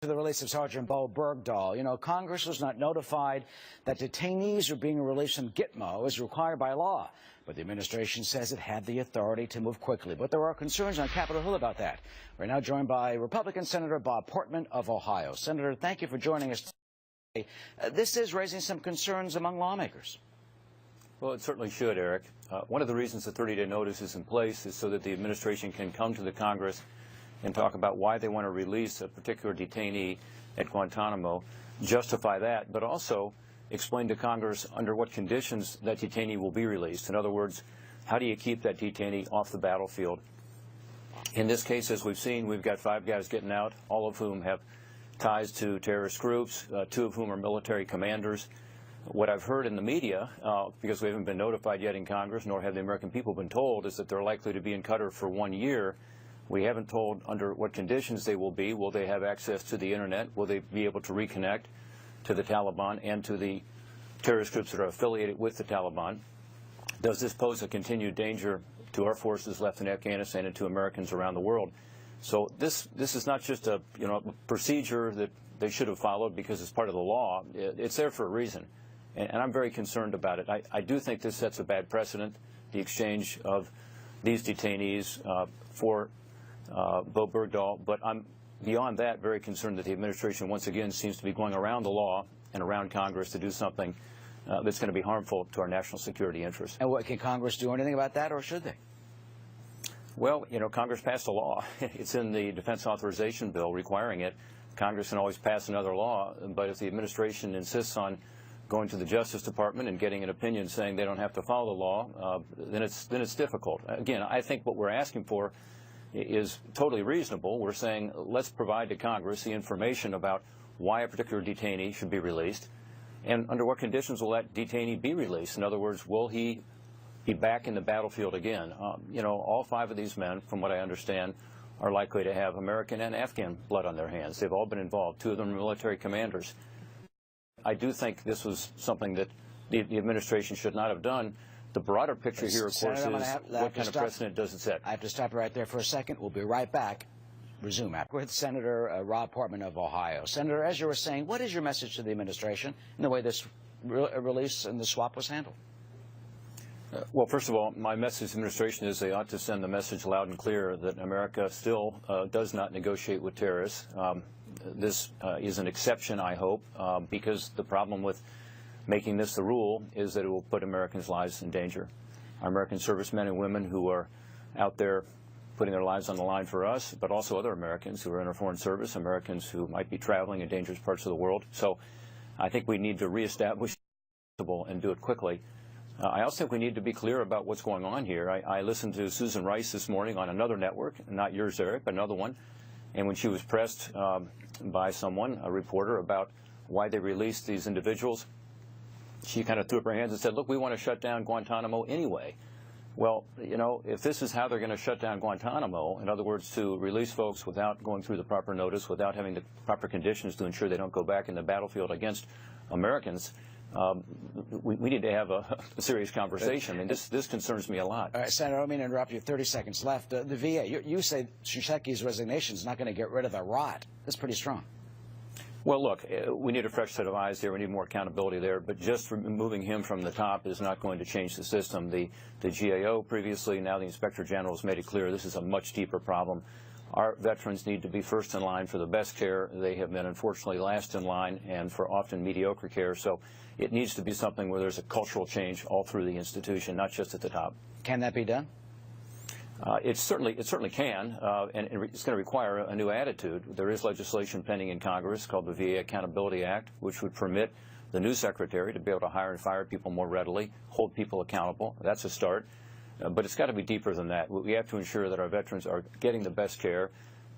To the release of Sergeant Bo Bergdahl. You know, Congress was not notified that detainees are being released from Gitmo as required by law. But the administration says it had the authority to move quickly. But there are concerns on Capitol Hill about that. We're now joined by Republican Senator Bob Portman of Ohio. Senator, thank you for joining us today. This is raising some concerns among lawmakers. Well, it certainly should, Eric. One of the reasons the 30-day notice is in place is so that the administration can come to the Congress and talk about why they want to release a particular detainee at Guantanamo, justify that, but also explain to Congress under what conditions that detainee will be released. In other words, how do you keep that detainee off the battlefield? In this case, as we've seen, we've got 5 guys getting out, all of whom have ties to terrorist groups, 2 of whom are military commanders. What I've heard in the media, because we haven't been notified yet in Congress, nor have the American people been told, is that they're likely to be in Qatar for 1 year. We haven't told under what conditions they will be. Will they have access to the Internet? Will they be able to reconnect to the Taliban and to the terrorist groups that are affiliated with the Taliban? Does this pose a continued danger to our forces left in Afghanistan and to Americans around the world? So this is not just a procedure that they should have followed because it's part of the law. It's there for a reason, and I'm very concerned about it. I do think this sets a bad precedent, the exchange of these detainees for Bo Bergdahl, but I'm beyond that very concerned that the administration once again seems to be going around the law and around Congress to do something that's going to be harmful to our national security interests. And what, can Congress do anything about that, or should they? Well, Congress passed a law. It's in the defense authorization bill requiring it. Congress can always pass another law, but if the administration insists on going to the Justice Department and getting an opinion saying they don't have to follow the law, then it's difficult. Again, I think what we're asking for is totally reasonable. We're saying let's provide to Congress the information about why a particular detainee should be released and under what conditions will that detainee be released. In other words, will he be back in the battlefield again? All 5 of these men, from what I understand, are likely to have American and Afghan blood on their hands. They've all been involved. 2 of them are military commanders. I do think this was something that the administration should not have done. The broader picture here, of course, is what kind of precedent does it set? I have to stop right there for a second. We'll be right back. Resume after with Senator Rob Portman of Ohio. Senator, as you were saying, what is your message to the administration in the way this release and the swap was handled? Well, first of all, my message to the administration is they ought to send the message loud and clear that America still does not negotiate with terrorists. This is an exception, I hope, because the problem with making this the rule is that it will put Americans' lives in danger. Our American servicemen and women who are out there putting their lives on the line for us, but also other Americans who are in our foreign service, Americans who might be traveling in dangerous parts of the world. So I think we need to reestablish and do it quickly. I also think we need to be clear about what's going on here. I listened to Susan Rice this morning on another network, not yours, Eric, but another one, and when she was pressed by someone, a reporter, about why they released these individuals, she kind of threw up her hands and said, look, we want to shut down Guantanamo anyway. Well, if this is how they're going to shut down Guantanamo, in other words, to release folks without going through the proper notice, without having the proper conditions to ensure they don't go back in the battlefield against Americans, we need to have a serious conversation. I mean, this concerns me a lot. All right, Senator, I don't mean to interrupt you. 30 seconds left. The VA, you say Shinseka's resignation is not going to get rid of the rot. That's pretty strong. Well, look, we need a fresh set of eyes there. We need more accountability there. But just removing him from the top is not going to change the system. The GAO previously, now the Inspector General has made it clear this is a much deeper problem. Our veterans need to be first in line for the best care. They have been, unfortunately, last in line and for often mediocre care. So it needs to be something where there's a cultural change all through the institution, not just at the top. Can that be done? It certainly can, and it's going to require a new attitude. There is legislation pending in Congress called the VA Accountability Act, which would permit the new secretary to be able to hire and fire people more readily, hold people accountable. That's a start. But it's got to be deeper than that. We have to ensure that our veterans are getting the best care.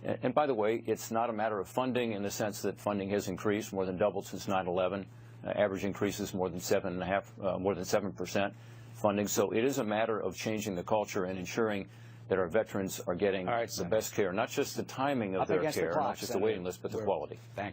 And by the way, it's not a matter of funding in the sense that funding has increased, more than doubled since 9/11. Average increases more than 7% funding. So it is a matter of changing the culture and ensuring that our veterans are getting the best care, not just the timing of their care, not just the waiting list, but the quality. Thank you.